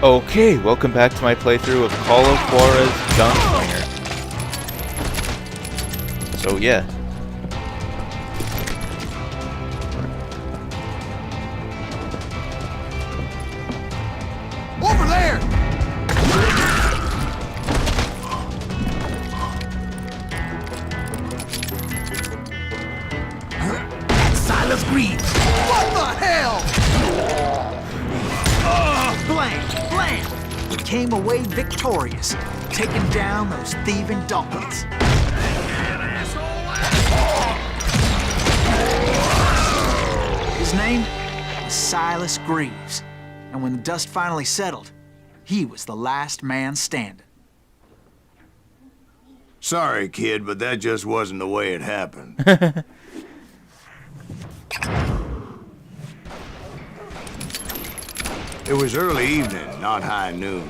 Okay, welcome back to my playthrough of Call of Juarez Gunslinger. So yeah. Over there! That's Silas Greaves! What the hell? Blam! We came away victorious, taking down those thieving Daltons. His name was Silas Greaves. And when the dust finally settled, he was the last man standing. Sorry, kid, but that just wasn't the way it happened. It was early evening, not high noon.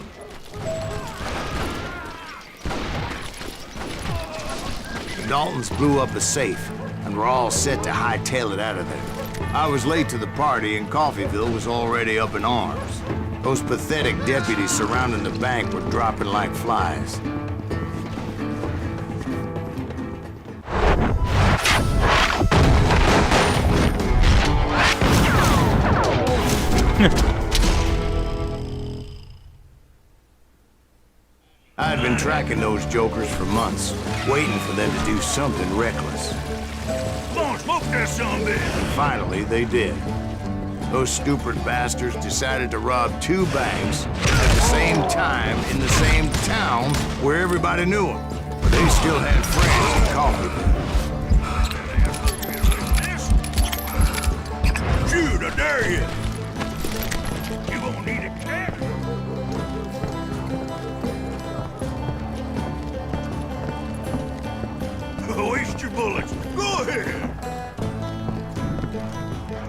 The Daltons blew up a safe, and were all set to hightail it out of there. I was late to the party, and Coffeyville was already up in arms. Those pathetic deputies surrounding the bank were dropping like flies. I had been tracking those jokers for months, waiting for them to do something reckless. Come on, smoke that sumbitch! And finally, they did. Those stupid bastards decided to rob two banks at the same time in the same town where everybody knew them. But they still had friends in Coffeyville. Shoot, I dare you! You won't need a cat. Waste your bullets. Go ahead.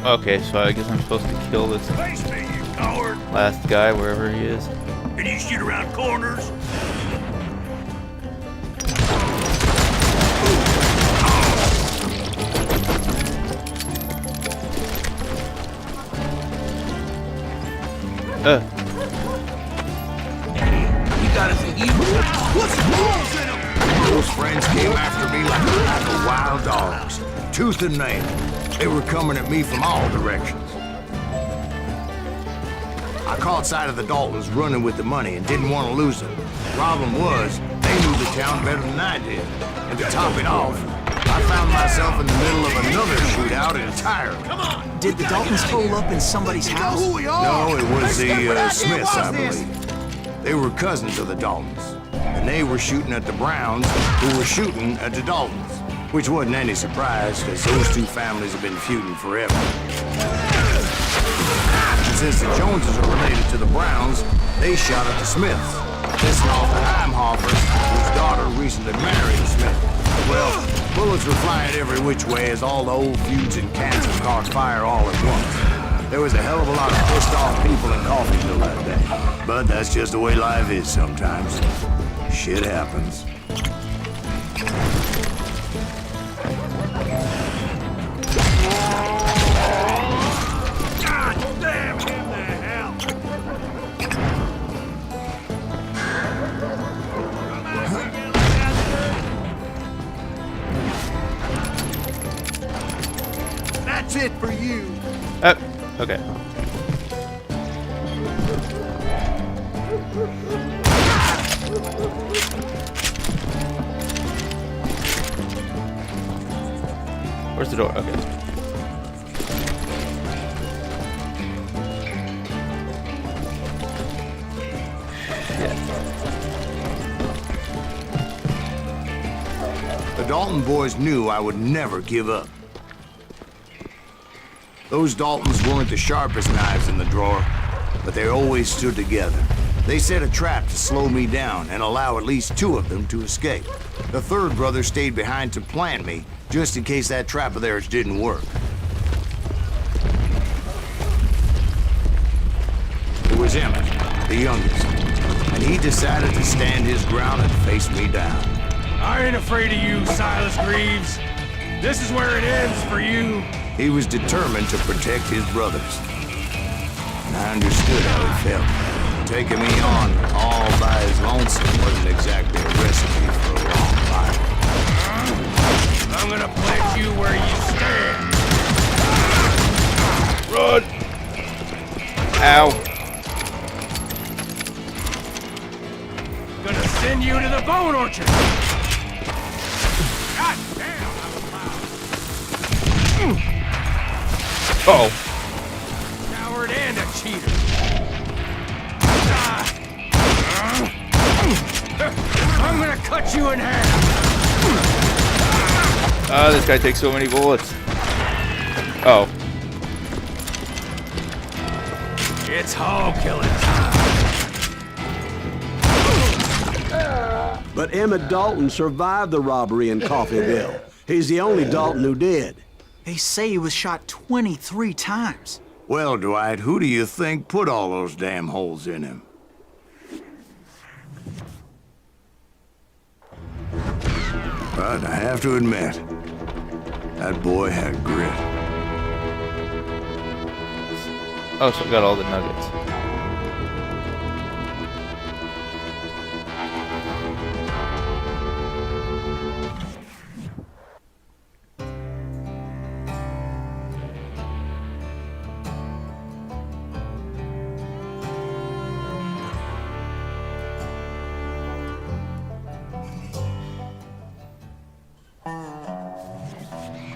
Okay, so I guess I'm supposed to kill this Face me, you coward. last guy wherever he is. Can you shoot around corners? You got us an evil. What's balls in him? Those friends came after me like a pack of wild dogs, tooth and nail. They were coming at me from all directions. I caught sight of the Daltons running with the money and didn't want to lose them. Problem was, they knew the town better than I did. And to top it off, I found myself in the middle of another shootout entirely. Did the Daltons hole up in somebody's house? No, it was the Smiths, I believe. They were cousins of the Daltons. And they were shooting at the Browns, who were shooting at the Daltons. Which wasn't any surprise, because those two families have been feuding forever. And since the Joneses are related to the Browns, they shot at the Smiths, pissing off the Heimhoffers, whose daughter recently married a Smith. Well, bullets were flying every which way as all the old feuds in Kansas caught fire all at once. There was a hell of a lot of pissed off people in Coffeyville that day. But that's just the way life is sometimes. Shit happens. God damn him to hell! That's it for you. Okay. Where's the door? Okay. The Dalton boys knew I would never give up. Those Daltons weren't the sharpest knives in the drawer, but they always stood together. They set a trap to slow me down and allow at least two of them to escape. The third brother stayed behind to plant me, just in case that trap of theirs didn't work. It was Emmett, the youngest, and he decided to stand his ground and face me down. I ain't afraid of you, Silas Greaves. This is where it ends for you. He was determined to protect his brothers. And I understood how he felt. Taking me on all by his lonesome wasn't exactly a recipe for a long life. I'm gonna plant you where you stand. Run! Ow. Gonna send you to the bone orchard. God damn, that was loud. Uh-oh. Coward and a cheater. I'm gonna cut you in half. Ah, this guy takes so many bullets. Oh. It's hog killing time. But Emmett Dalton survived the robbery in Coffeyville. He's the only Dalton who did. They say he was shot 23 times. Well, Dwight, who do you think put all those damn holes in him? But I have to admit, that boy had grit. Oh, so we got all the nuggets.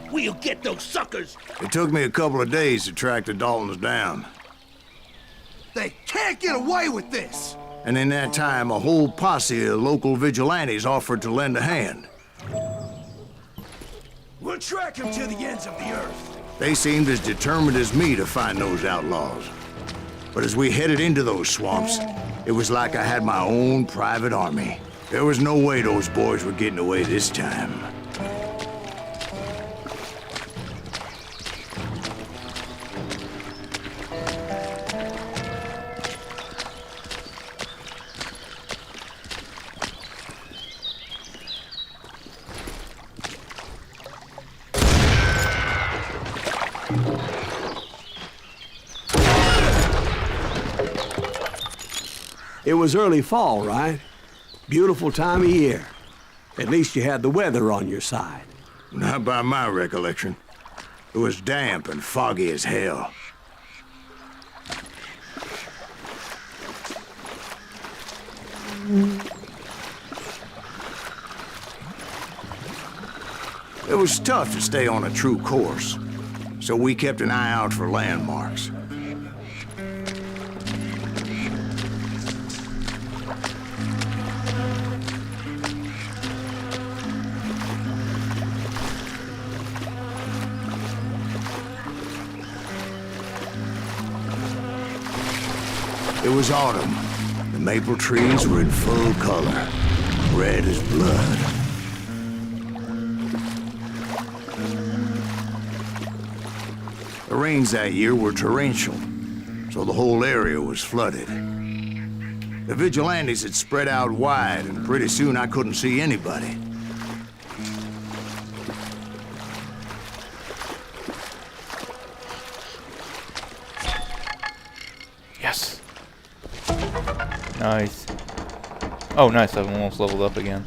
We'll get those suckers! It took me a couple of days to track the Daltons down. They can't get away with this! And in that time, a whole posse of local vigilantes offered to lend a hand. We'll track them to the ends of the earth. They seemed as determined as me to find those outlaws. But as we headed into those swamps, it was like I had my own private army. There was no way those boys were getting away this time. It was early fall, right? Beautiful time of year. At least you had the weather on your side. Not by my recollection. It was damp and foggy as hell. It was tough to stay on a true course, so we kept an eye out for landmarks. It was autumn. The maple trees were in full color, red as blood. The rains that year were torrential, so the whole area was flooded. The vigilantes had spread out wide, and pretty soon I couldn't see anybody. Yes. Nice. Oh, nice. I've almost leveled up again.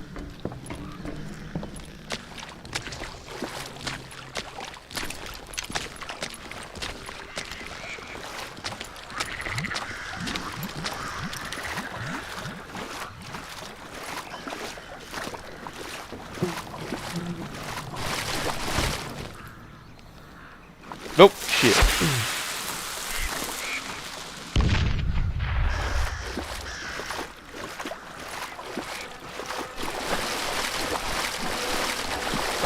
Nope. Shit.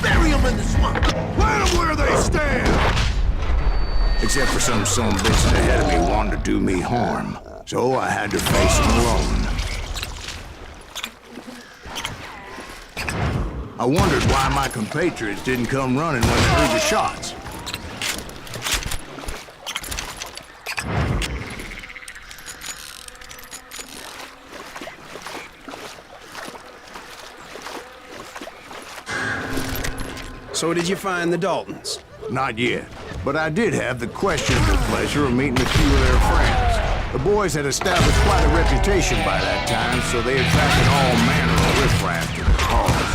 Bury them in the swamp! Plant them where they stand! Except for some bitch ahead of me wanted to do me harm. So I had to face him alone. I wondered why my compatriots didn't come running when they heard the shots. So did you find the Daltons? Not yet, but I did have the questionable pleasure of meeting a few of their friends. The boys had established quite a reputation by that time, so they attracted all manner of riffraff to their cause.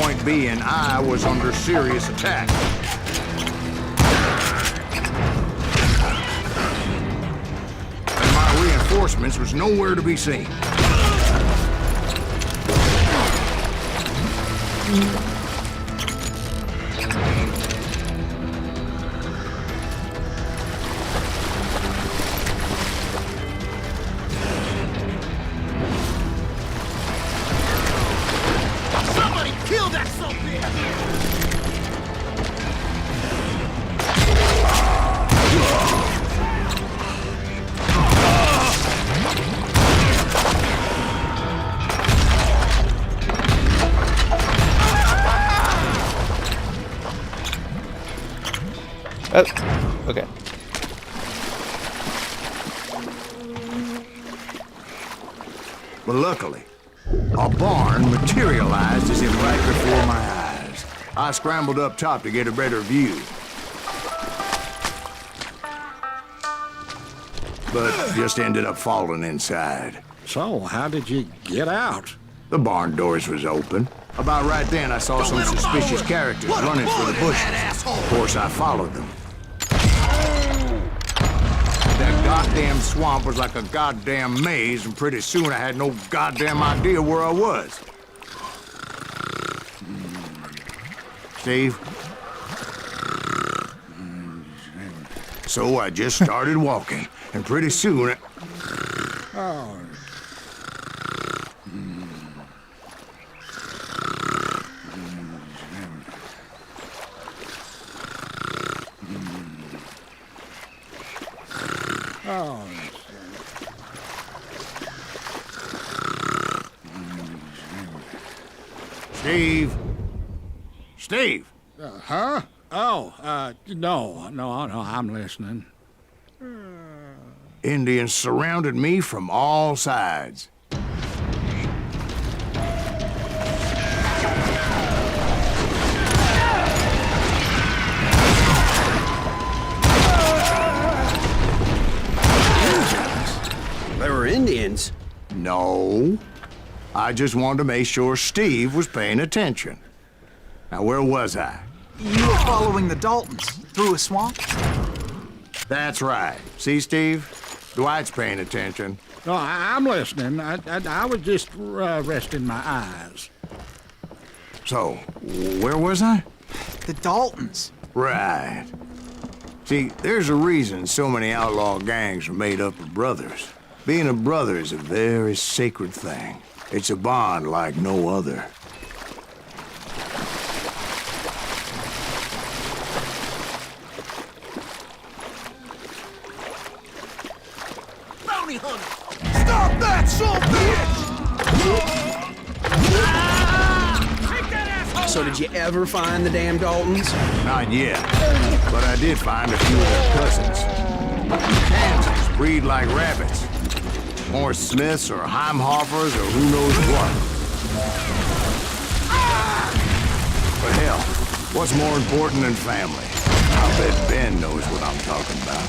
Point being, I was under serious attack. And my reinforcements was nowhere to be seen. Somebody kill that son-of-a-bitch! Oh, okay. But luckily, a barn materialized as if right before my eyes. I scrambled up top to get a better view. But just ended up falling inside. So, how did you get out? The barn doors was open. About right then, I saw some suspicious characters running for the bushes. Of course, I followed them. That goddamn swamp was like a goddamn maze, and pretty soon I had no goddamn idea where I was. Steve? So I just started walking, and pretty soon... Oh. Oh. Steve? Steve? Huh? Oh, no, I'm listening. Indians surrounded me from all sides. They were Indians. No. I just wanted to make sure Steve was paying attention. Now, where was I? You were following the Daltons through a swamp? That's right. See, Steve? Dwight's paying attention. No, I'm listening. I was just resting my eyes. So, where was I? The Daltons. Right. See, there's a reason so many outlaw gangs are made up of brothers. Being a brother is a very sacred thing. It's a bond like no other. Bounty hunter! Stop that son-of-a-bitch! Take that asshole! So did you ever find the damn Daltons? Not yet, but I did find a few of their cousins. Kansans breed like rabbits. More Smiths or Heimhoffers or who knows what. But hell, what's more important than family? I bet Ben knows what I'm talking about.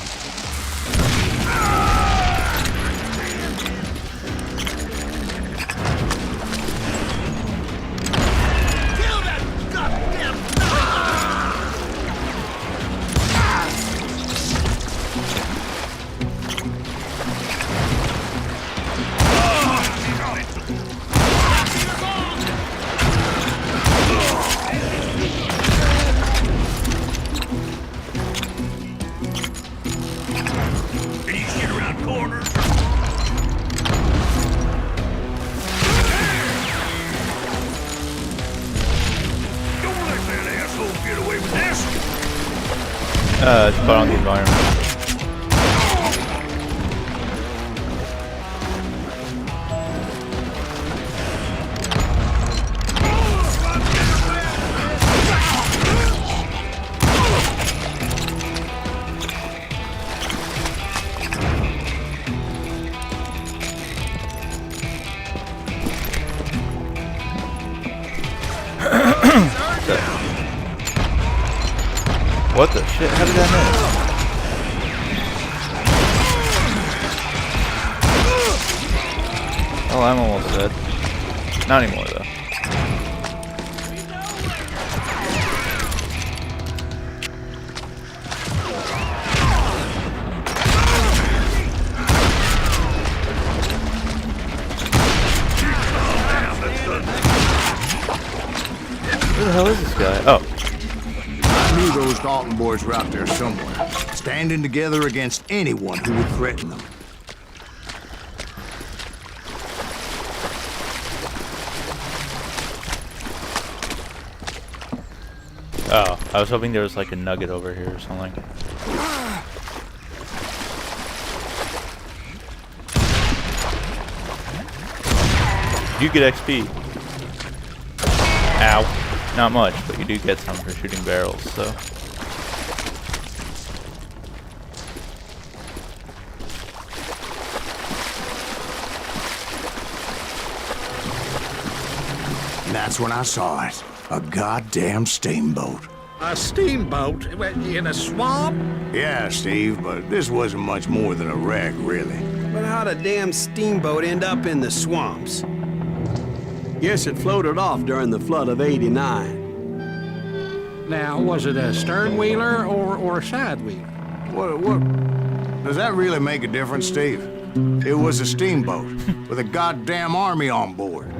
Kill that goddamn... but on the environment. What the shit? How did that miss? Oh, I'm almost dead. Not anymore, though. Where the hell is this guy? Oh. I knew those Dalton boys were out there somewhere, standing together against anyone who would threaten them. Oh, I was hoping there was like a nugget over here or something. You get XP. Ow. Not much, but you do get some for shooting barrels, so. And that's when I saw it. A goddamn steamboat. A steamboat in a swamp? Yeah, Steve, but this wasn't much more than a wreck, really. But how'd a damn steamboat end up in the swamps? Yes, it floated off during the flood of '89. Now, was it a stern wheeler or a side wheeler? What? Does that really make a difference, Steve? It was a steamboat with a goddamn army on board.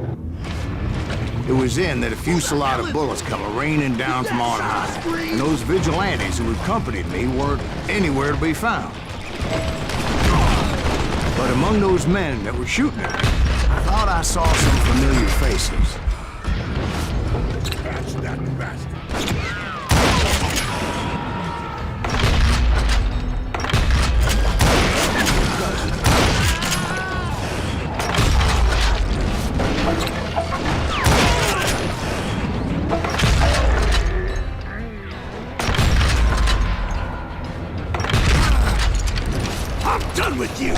It was then that a fusillade of bullets come raining down from on high, and those vigilantes who accompanied me weren't anywhere to be found. But among those men that were shooting at me, I thought I saw some familiar faces. Catch that bastard. I'm done with you!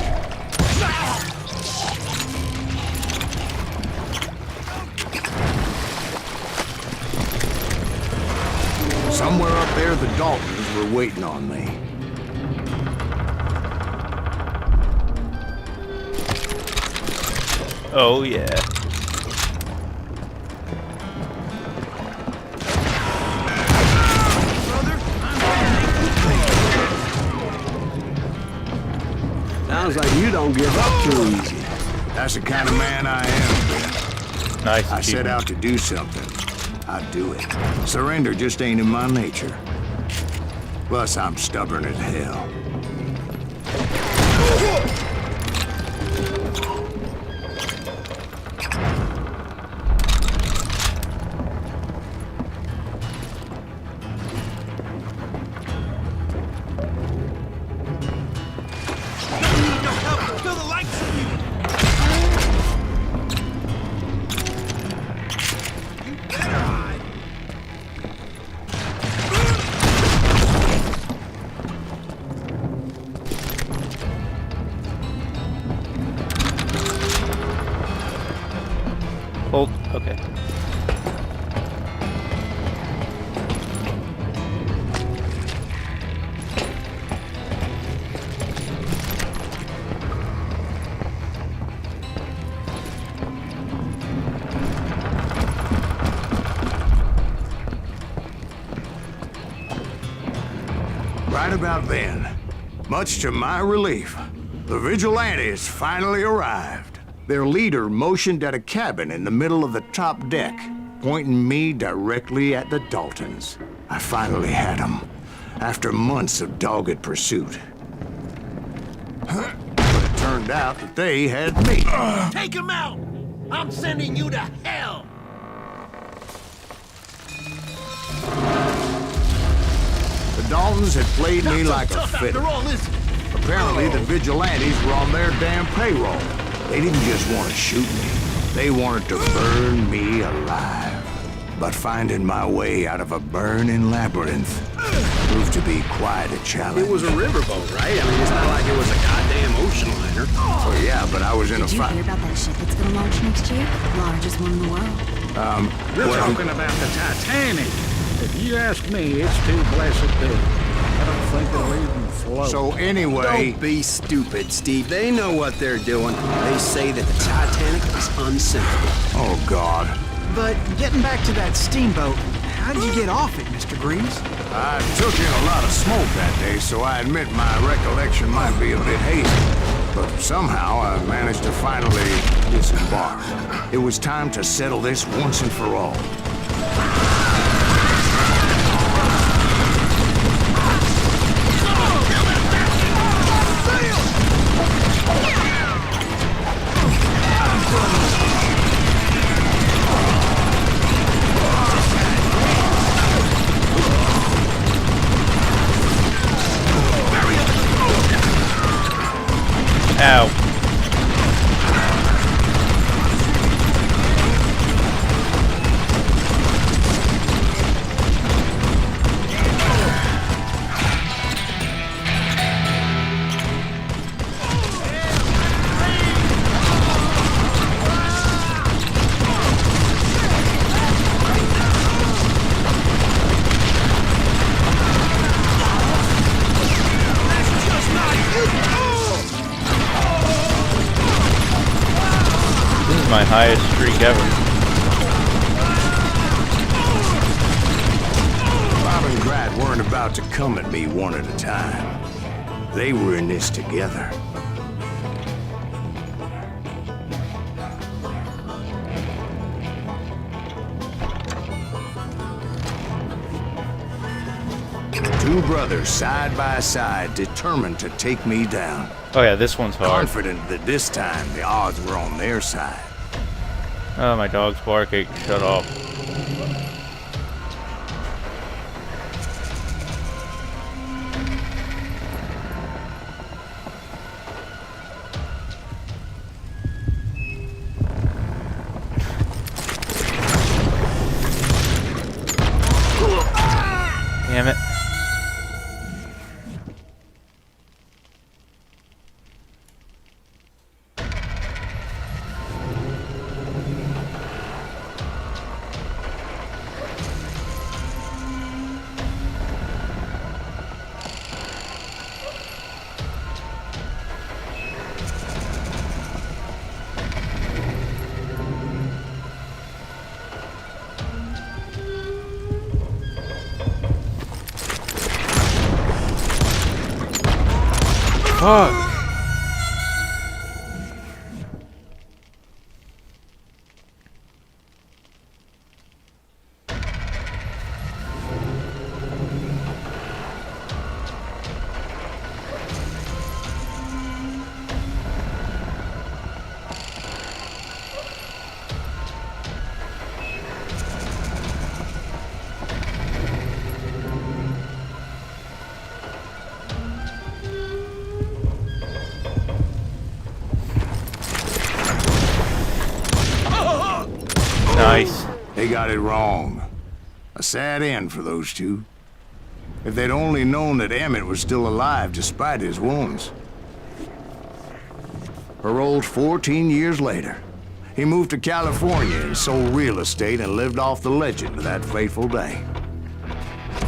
Somewhere up there, the Daltons were waiting on me. Oh, yeah. Sounds like you don't give up too easy. That's the kind of man I am, Ben. Nice. I set out to do something. I'd do it. Surrender just ain't in my nature. Plus, I'm stubborn as hell. Hold. Okay. Right about then, much to my relief, the vigilantes finally arrived. Their leader motioned at a cabin in the middle of the top deck, pointing me directly at the Daltons. I finally had them, after months of dogged pursuit. But it turned out that they had me. Take him out! I'm sending you to hell! The Daltons had played me like a fiddle. Apparently, the vigilantes were on their damn payroll. They didn't just want to shoot me. They wanted to burn me alive. But finding my way out of a burning labyrinth proved to be quite a challenge. It was a riverboat, right? I mean, it's not like it was a goddamn ocean liner. Oh, yeah, but I was in a Did you fight. hear about that ship that's gonna launch next year? Largest one in the world. You're well- talking about the Titanic. If you ask me, it's too blessed big. I don't think it'll even float. So anyway, Don't be stupid, Steve. They know what they're doing. They say that the Titanic is unsinkable. oh God. But getting back to that steamboat, how did you get off it, Mr. Greaves? I took in a lot of smoke that day, so I admit my recollection might be a bit hazy. But somehow I managed to finally disembark. It was time to settle this once and for all. Ow. This is my highest streak ever. Bob and Grat weren't about to come at me one at a time. They were in this together. Two brothers side by side, determined to take me down. Oh yeah, this one's hard. Confident that this time the odds were on their side. Oh, my dog's barking. Shut off. Damn it. Fuck. Nice. They got it wrong. A sad end for those two. If they'd only known that Emmett was still alive despite his wounds. Paroled 14 years later, he moved to California and sold real estate and lived off the legend of that fateful day.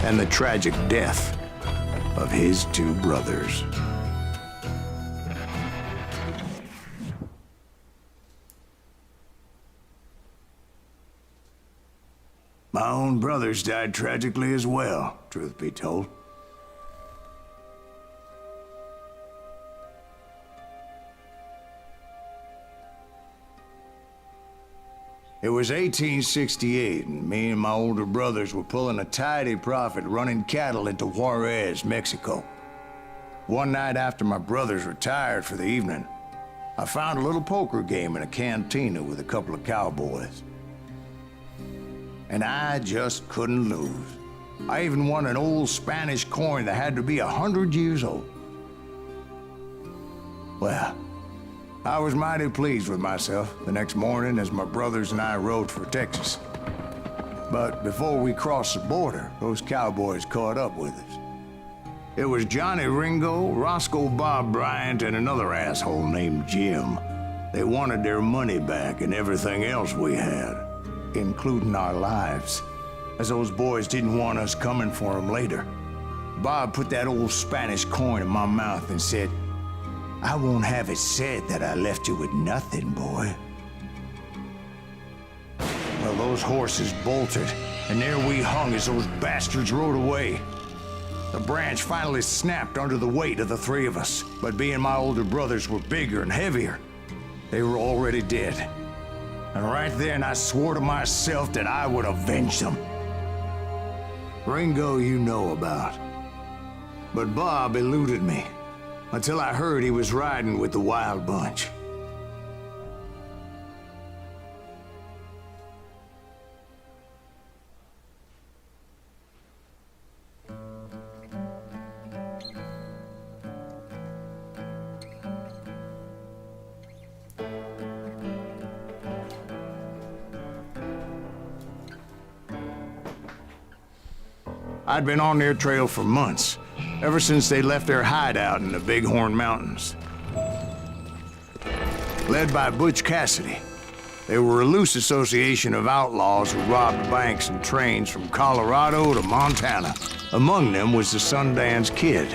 And the tragic death of his two brothers. My own brothers died tragically as well, truth be told. It was 1868, and me and my older brothers were pulling a tidy profit running cattle into Juarez, Mexico. One night after my brothers retired for the evening, I found a little poker game in a cantina with a couple of cowboys. And I just couldn't lose. I even won an old Spanish coin that had to be 100 years old. Well, I was mighty pleased with myself the next morning as my brothers and I rode for Texas. But before we crossed the border, those cowboys caught up with us. It was Johnny Ringo, Roscoe Bob Bryant, and another asshole named Jim. They wanted their money back and everything else we had, including our lives, as those boys didn't want us coming for them later. Bob put that old Spanish coin in my mouth and said, "I won't have it said that I left you with nothing, boy." Well, those horses bolted, and there we hung as those bastards rode away. The branch finally snapped under the weight of the three of us, but being my older brothers were bigger and heavier, they were already dead. And right then I swore to myself that I would avenge them. Ringo you know about. But Bob eluded me, until I heard he was riding with the Wild Bunch. I'd been on their trail for months, ever since they left their hideout in the Bighorn Mountains. Led by Butch Cassidy, they were a loose association of outlaws who robbed banks and trains from Colorado to Montana. Among them was the Sundance Kid,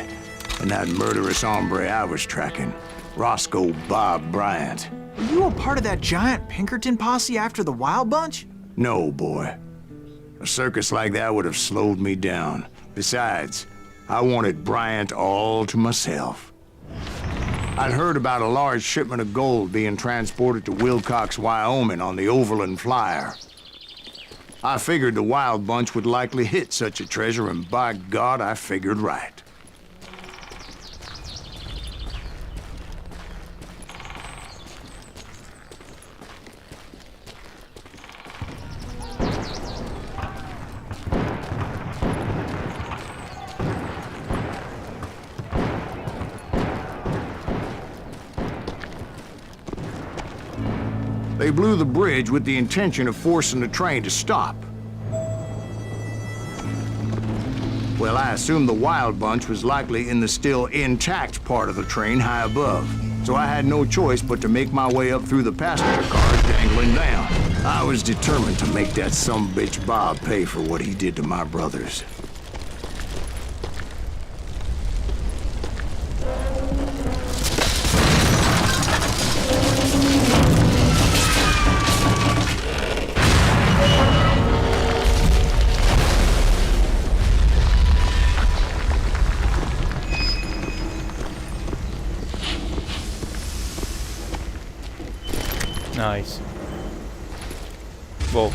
and that murderous hombre I was tracking, Roscoe Bob Bryant. Were you a part of that giant Pinkerton posse after the Wild Bunch? No, boy. A circus like that would have slowed me down. Besides, I wanted Bryant all to myself. I'd heard about a large shipment of gold being transported to Wilcox, Wyoming on the Overland Flyer. I figured the Wild Bunch would likely hit such a treasure, and by God, I figured right. They blew the bridge with the intention of forcing the train to stop. Well, I assumed the Wild Bunch was likely in the still intact part of the train high above, so I had no choice but to make my way up through the passenger cars dangling down. I was determined to make that sumbitch Bob pay for what he did to my brothers. Nice. Well,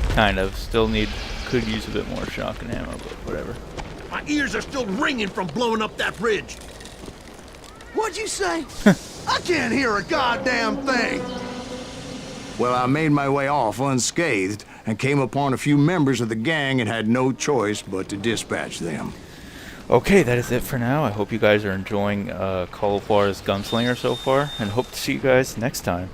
kind of. Still could use a bit more shotgun ammo, but whatever. My ears are still ringing from blowing up that bridge. What'd you say? I can't hear a goddamn thing. Well, I made my way off unscathed and came upon a few members of the gang and had no choice but to dispatch them. Okay, that is it for now. I hope you guys are enjoying Call of Juarez Gunslinger so far, and hope to see you guys next time.